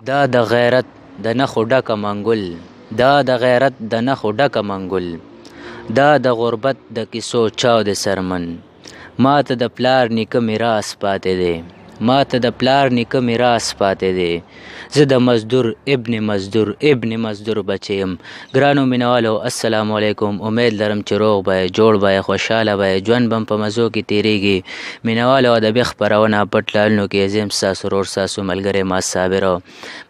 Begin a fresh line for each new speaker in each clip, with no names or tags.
دا د غیرت د نښو ډکه منګل، دا د غیرت د نښو ډکه منګل، دا د غربت د کیسو چاود سرمن. ماته د پلار نیکه میراث پاتې دی، ماته د پلار نیکه میراث پاتې دی. زه د مزدور ابن مزدور بچی یم. ګرانو مینوالو السلام علیکم. امید لرم چې روغ به جوړ به خوشحاله به ژوند به په مزو کې تیریږي. مینوالو ادبي خپرونه پټ لالنو کې زه یم ستاسو ورور ستاسو ملګری ما صابر او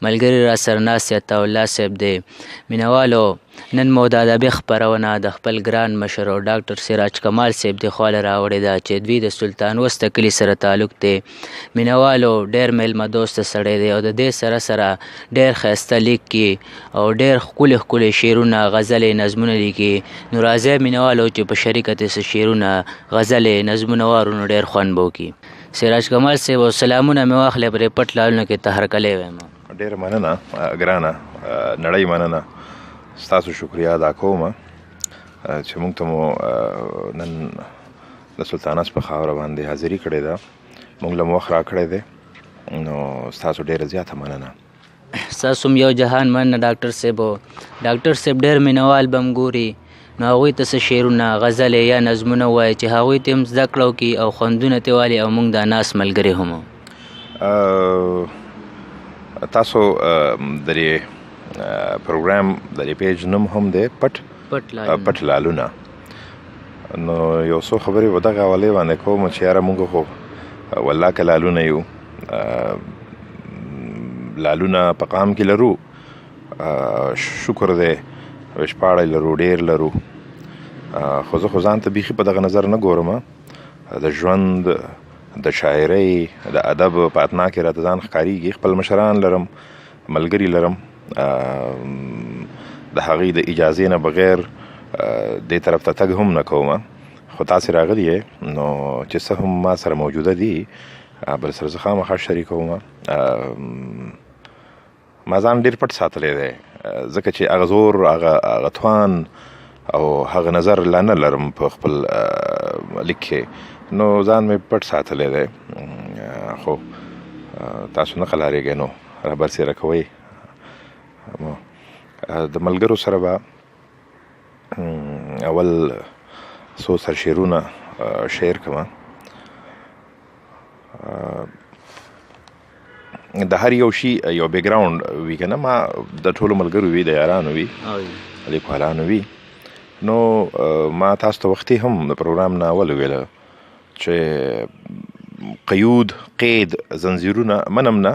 ملګري را سره ناست عطاالله صاحب دی. مینوالو نن مو د ادبي خپرونه د خپل ګران مشر او ډاکټر سراج کمال صاحب د خواله راوړې ده چې دوی د سلطان وسته کلي سره تعلق دی. مینوالو ډېر میلمه دوسته سړی دی او د دې سره ډېر ښایسته لیک کې او ډېر ښکلي شعرونه غزلې نظمونه لیکي. نو راځئ مینوالو چې په شریکه څه شعرونه غزلې نظمونه وارو نو ډېر خوند به وکړي. سراج کمال صاحب سلامونه مې واخلې پرې پټ لالونو کې ته هرکلی وایم.
ډېره مننه ګرانه نړۍ مننه ستاسو شکریا ادا کوم چې موږ ته مو نن د سلطانس په خاوره باندې حاضري کړې ده، موږ له وخت راکړی دی، نو ستاسو ډېره زیاته مننه.
ستاسو هم یو جهان مننه ډاکټر صاحب. ډاکټر صاحب ډېر مینوال به هم ګوري، نو هغوی ته څه شعرونه غزلې یا نظمونه ووایي چې هغوی ته هم زده کړه وکړي او خوندونه ترې والي او موږ دا ناست ملګري هم.
تاسو د دې پروګرام د دې پیج نوم هم دی پټ لالونه. نو یو څو خبرې په دغه حوالې باندې کوم چې یاره موږ خو والله که لالونه یو، لالونه په قام کې لرو، شکر دی شپاړی لرو، ډېر لرو، خو زه خو ځان ته بیخي په دغه نظر نه ګورم. د ژوند د شاعرۍ د ادب په اتنا کې راته ځان ښکارېږي. خپل مشران لرم، ملګري لرم، د هغې د اجازې نه بغیر دې طرف ته تګ هم نه کوم. خو تاسې راغلي یې نو چې څه هم ما سره موجوده دي بل سره زه خامخا شریکوم. ما ځان ډېر پټ ساتلی دی ځکه چې هغه زور هغه توان او هغه نظر لا نه لرم په خپل لیک کې، نو ځان مې پټ ساتلی دی. خو تاسو نه قلاریږئ نو را برسېره کوئ. د ملګرو سره به اول څو سرشعرونه شعر کوم. د هر یو شي یو بیکګراوند وي که نه، ما د ټولو ملګرو وي، د یارانو وي، لیکوالانو وي. نو ما تاسو ته وختي هم د پروګرام نه اول ویله چې قید زنځیرونه منم نه،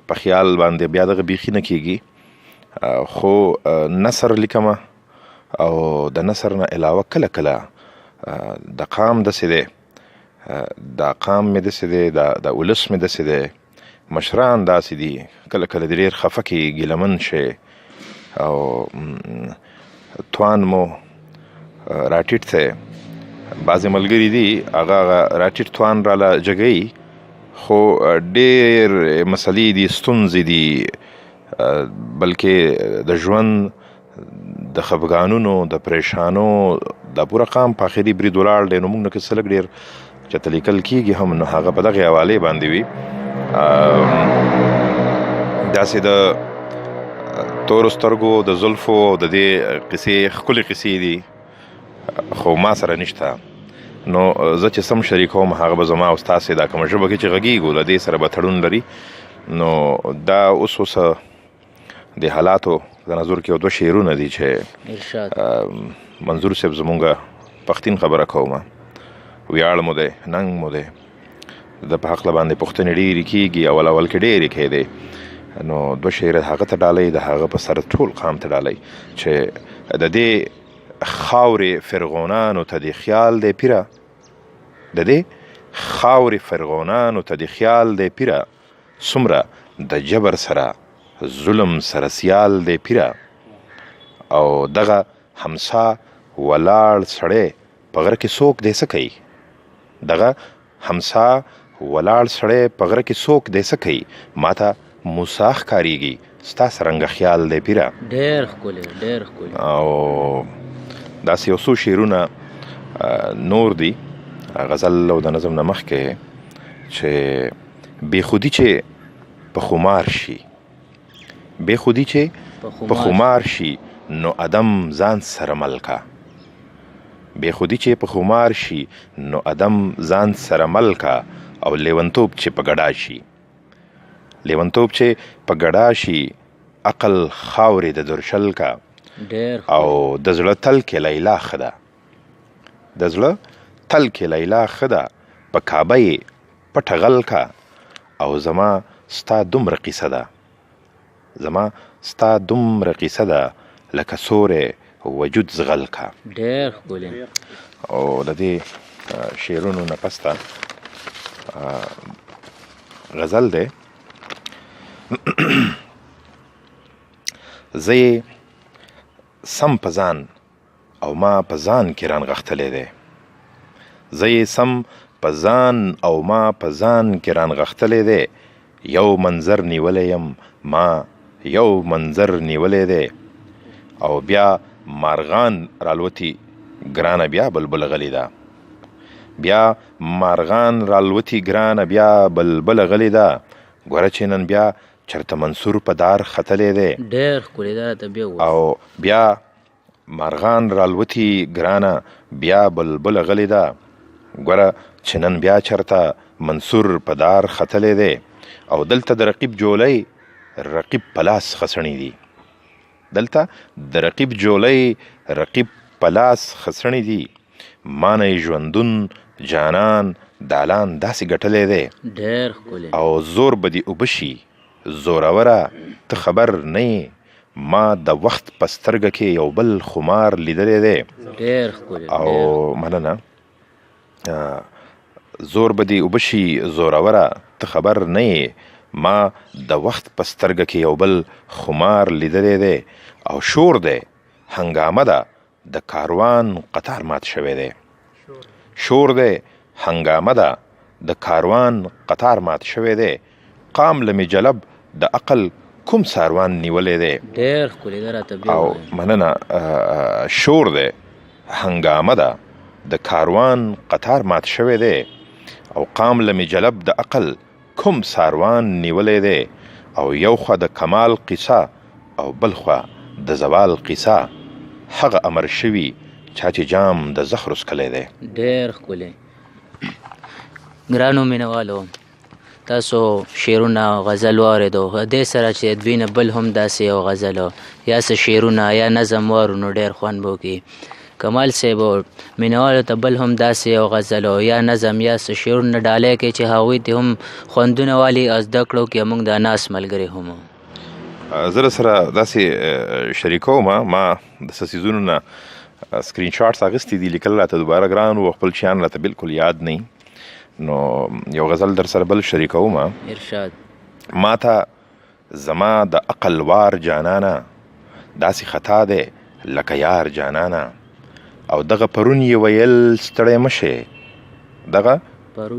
په خیال باندې بیا دغه بیخي نه کېږي. خو نثر لیکم او د نثر نه علاوه کله د قام داسې دی، د قام مې داسې دی، د ولس مې داسې دی، مشران داسې دي، کله د ډېر خفه کې ګیلمن شي او توان مو راټیټ دی. بعضې ملګري دي هغه راټیټ توان راله جګوي، خو ډېر مسلې دي، ستونزې دي، بلکې د ژوند د خفګانونو د پریشانو دا پوره قام په آخري برید ولاړ دی. نو موږ نه که څه لږ ډېر چېرته لیکل کېږي هم نو هغه په دغې حوالې باندې وي. داسې د تورو سترګو د زلفو د دې قصې ښکلې قصې دي، خو ما سره نشته. نو زه چې سم شریکوم هغه به زما او ستاسې دا کومه ژبه کې چې غږیږو له دې سره به تړون لري. نو دا اوس د حالاتو د نظر کې یو دوه شعرونه دي چې منظور صاحب زمونږ پښتین خبره کوم، ویاړ مو دی، ننګ مو دی، د په حقله باندې پوښتنې ډېرې کېږي، اول کې ډېرې کېدې. نو دوه شعر هغه ته ډالۍ، د هغه په سر ټول قام ته ډالۍ چې د دې خاورې فرغونانو ته د خیال دی پیره، د دې خاورې فرغونانو ته د خیال دی پیره، څومره د جبر سره ظلم سره سیال دی پیره، او دغه همسا ولاړ سړی په غره کې څوک دی څه کوي، دغه همسا ولاړ سړی په غره کې څوک دی څه کوي، ماته موسی ښکارېږي ستا څرنګه خیال دی پیره.
ډېر ښکلی ډېر ښکلی.
او داسې یو څو شعرونه نور دي غزل او د نظم نه مخکې چې بې خودي چې په خمار شي بې خودي چې په خمار شي نو ادم ځان سره مل کا. بې خودي چې په خمار شي نو ادم ځان سره مل کا. او لیونتوب چې په ګډا شي، لیونتوب چې په ګډا شي عقل خاورې د درشل کا. او د زړه تل کې لیلا ښه ده، د زړه تل کې لیلا ښه ده، په کعبه یې پټه غل کا. او زما ستا دومره قیصه ده، زما ستا دومره قیصه ده لکه سورې وجود زغل کا.
ډېر ښکلی.
او د دې شعرونو نه پسته غزل دی. زه یې سم په ځان او ما په ځان کې رانغښتلی دی، زه یې سم په ځان او ما په ځان کې رانغښتلی دی. یو منظر نیولی یم ما یو منظر نیولی دی. او بیا مارغان رالوتی ګرانه بیا بلبل غلی ده، بیا مارغان رالوتی ګرانه بیا بلبل غلی ده. ګوره چې نن بیا چرته منصور په دار ختلی دی.
ډېر ښکلی دا راته بیا ووایه.
او بیا مارغان رالوتی ګرانه بیا بلبل غلی ده. ګوره چې نن بیا چرته منصور په دار ختلی دی. او دلته د رقیب جولی رقیب پلاس خسنی دی، دلته د رقیب جولی رقیب پلاس خسنی دی. مانه ژوندون جانان دالان داسې ګټلی دی.
ډېر ښکلی.
او زور به دې اوبه شي زوروره ته خبر نه. ما د وخت په سترګه کې یو بل خمار لیدلی دی.
ډېر ښکلی.
او مننه. زور به دې اوبه شي زوروره ته خبر نه. ما د وخت په سترګه کې یو بل خمار لیدلی دی. او شور دی هنګامه ده د کاروان قطار مات شوی دی. شور دی هنګامه ده د کاروان قطار مات شوی دی. قام لمی جلب د عقل کوم ساروان نیولی دی.
ډېر ښکلی دا راته بیا
او
ووایه.
مننه. شور دی هنګامه ده د کاروان قطار مات شوی دی. او قام لمی جلب د عقل کوم ساروان نیولی دی. او یو خوا د کمال قصه او بل خوا د زوال قصه، هغه امر شوي چا چې جام د زهرو څکلی دی.
ډېر ښکلی. ګرانو مینوالو، تاسو شعرونه غزل واورېدو، دې سره چې دوی نه بل هم داسې یو غزل یا څه شعرونه یا نظم واورو نو ډېر خوند به وکړي. کمال صاحب مینوالو ته بل هم داسې یو غزل یا نظم یا څه شعرونه ډالۍ کوي چې هغوی ته هم خوندونه والي او زده کړو کې موږ د ناس ملګري هم.
زه سره داسې شریکوم، ما د څه څیزونو نه سکرین شاټس اخیستي دي، لیکل راته دوباره ګران و، خپل شیان راته بالکل یاد نه. نو یو غزل در سره بل شریکوم.
ارشاد.
ما ته زما د عقل وار جانانه داسې خطا دی لکه یار جانانه. او دغه پرون یې ویل ستړی مشه، دغه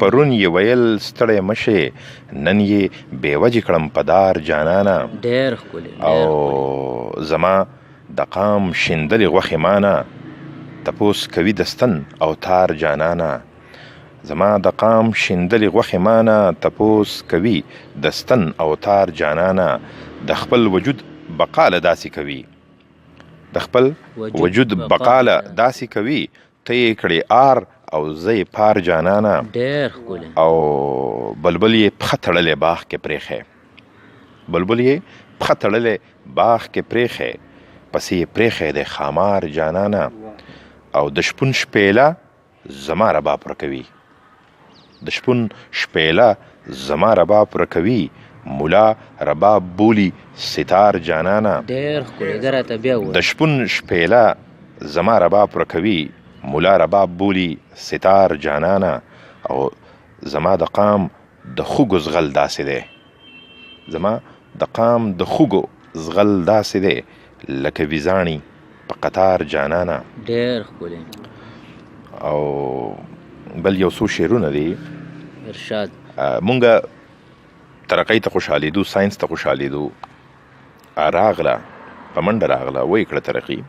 پرون یې ویل ستړی مشه، نن یې بېوجې کړم په دار جانانه.
ډېر ښکلی.
او زما د قام شیندلې غوښې مانه تپوس کوي د ستن او تار جانانه. زما د قام شیندلې غوښې مانه تپوس کوي د ستن او تار جانانه. د خپل وجود بقاله داسې کوي، د خپل وجود بقاله داسې کوي، ته یې کړې آر او زه یې پار جانانه.
ډېر ښکلی.
او بلبل یې پښه تړلې باغ کې پرېښی، بلبل یې پښه تړلې باغ کې پرېښی، پسې یې پرېښی دی خامار جانانه. او د شپون شپېله زما رباب ورکوي، د شپون شپېله زما رباب ورکوي، مولا رباب بولی ستار جانانه.
ډېر ښکلی دا راته بیا ووایه.
د شپون شپېله زما رباب ورکوي، مولا رباب بولی ستار جانانه. او زما د قام د خوږو زغل داسې دی، زما د قام د خوږو زغل داسې دی لکه ویزاڼي په قطار جانانه.
ډېر ښکلی.
او بل یو څو شعرونه دي.
ارشاد.
مونږ ترقۍ ته خوشحالېدو، ساینس ته خوشحالېدو، راغله په منډه راغله ویې کړه ترقي.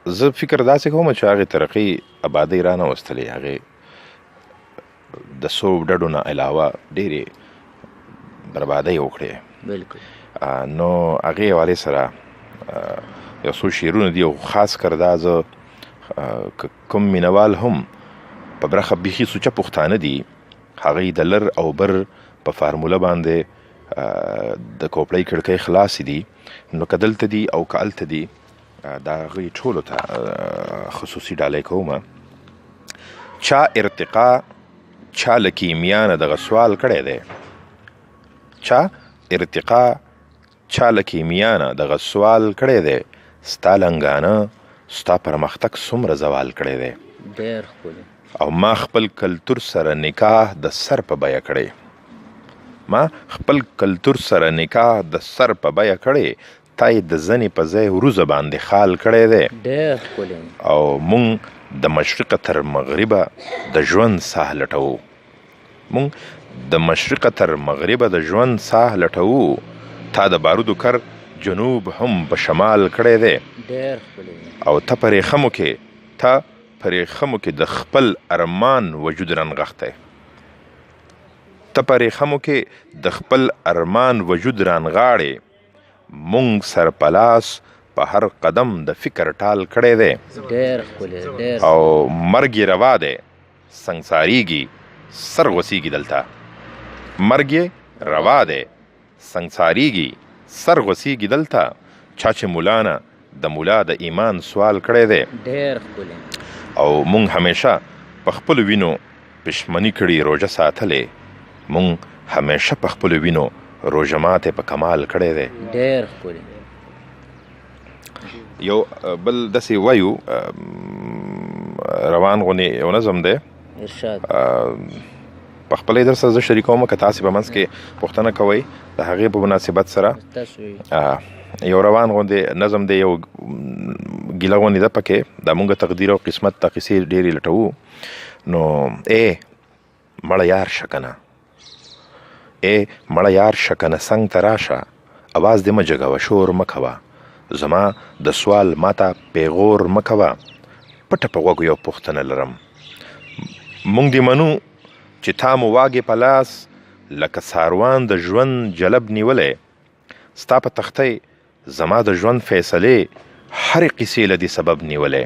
زه فکر داسې کوم چې هغې ترقي ابادۍ را نه وستلې، هغې د څو ډډو نه علاوه ډېرې بربادۍ وکړې.
بالکل.
نو هغې حوالې سره یو څو شعرونه دي او خاص کر دا زه کوم مینوال هم په برخه بیخي سوچه پښتانه دي هغوی د لر او بر په فارموله باندې د کوپړۍ کړکۍ خلاصې دي نو که دلته دي او که هلته دي د هغوی ټولو ته خصوصي ډالۍ کومه. چا ارتقا چا له کیمیانه دغه سوال کړی دی. چا ارتقا چا له کیمیانه دغه سوال کړی دی. ستا لنګانه ستا پرمختګ څومره زوال کړی دی.
ډېر ښکلی.
او ما خپل کلتور سره نکاح د سر په بیه کړی. ما خپل کلتور سره نکاح د سر په بیه کړی. تا یې د زنې په ځای وروځه باندې خال کړی دی.
ډېر ښکلی.
او مونږ د مشرقه تر مغربه د ژوند ساه لټوو. مونږ د مشرقه تر مغربه د ژوند ساه لټوو. تا د بارودو کر جنوب هم په شمال کړی دی.
ډېر ښکلی.
او ته په ریخمو کې د خپل ارمان وجود رانغښتی. ته په ریخمو کې د خپل ارمان وجود رانغاړې. مونږ سر په لاس په هر قدم د فکر ټال کړی دی.
ډېر ښکلی. ډېر.
او مرګ یې روا دی سنګساریږي سر غوسیږي دلته. مرګ یې روا دی سنګساریږي سر غوسیږي دلته. چا چې مولانا د مولا د ایمان سوال کړی دی.
ډېر ښکلی.
او مونږ همیشه په خپلو وینو پښمني کړي روژه ساتلې. مونږ همیشه په خپلو وینو روژه ماتې په کمال کړی دی.
ډېر ښکلی.
یو بل داسې وایو روان غونې یو نظم دی.
ارشاد.
په خپله یې در سره زه شریکوم که تاسې په منځ کې پوښتنه کوئ د هغې په مناسبت سره. یو روان غوندې نظم دی. یو ګیله غوندې ده پکې د مونږ تقدیر او قسمت ته قصې ډېرې لټوو. نو مړه یار شه کنه مړه یار شه کنه څنګ ته راشه. اواز دې مه جګوه شور مه کوه. زما د سوال ماته پیغور مه کوه. پټه په غوږو یو پوښتنه لرم. مونږ دې منو چې تا مو واګې په لاس لکه ساروان د ژوند جلب نیولی. ستا په تختۍ زما د ژوند فیصلې هرې قصې له دې سبب نیولی.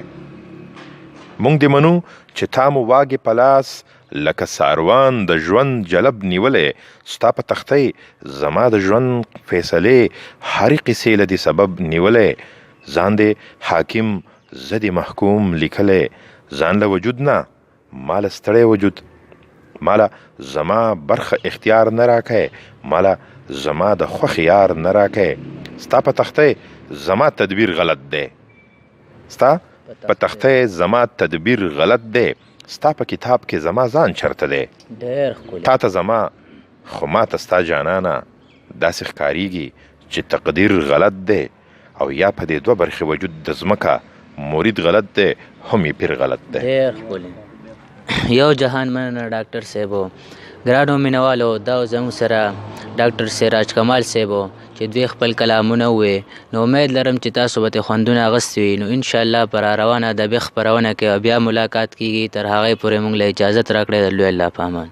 مونږ دې منو چې تا مو واګې په لاس لکه ساروان د ژوند جلب نیولی. ستا په تختۍ زما د ژوند فیصلې هرې قصې له دې سبب نیولی. ځان دې حاکم زه دې محکوم لیکلی. ځان له وجود نه ماله ستړی وجود. ماله زما برخه اختیار نه راکئ. ماله زما د خوښې یار نه راکئ. ستا په تختۍ زما تدبیر غلط دی. ستا په تختۍ زما تدبیر غلط دی. ستا په کتاب کې زما ځان چرته دی.
ډېر ښکلی.
تا ته زما خو ما ته ستا جانانه داسې ښکارېږي چې تقدیر غلط دی. او یا په دې دوه برخې وجود د ځمکه مرید غلط دی هم یې پیر غلط دی.
ډېر ښکلی. یو جهان مننه ډاکټر صاحبو. ګرانو مینوالو دا زموږ سره ډاکټر سراج کمال صاحبو چې دوی خپل کلامونه وویې. نو امید لرم چې تاسو به ترې خوندونه اخیستي وي. نو انشاءالله په راروانه ادبي خپرونه کې بیا ملاقات کیږي. تر هغې پورې موږ له اجازت راکړئ. د لوی الله په امان.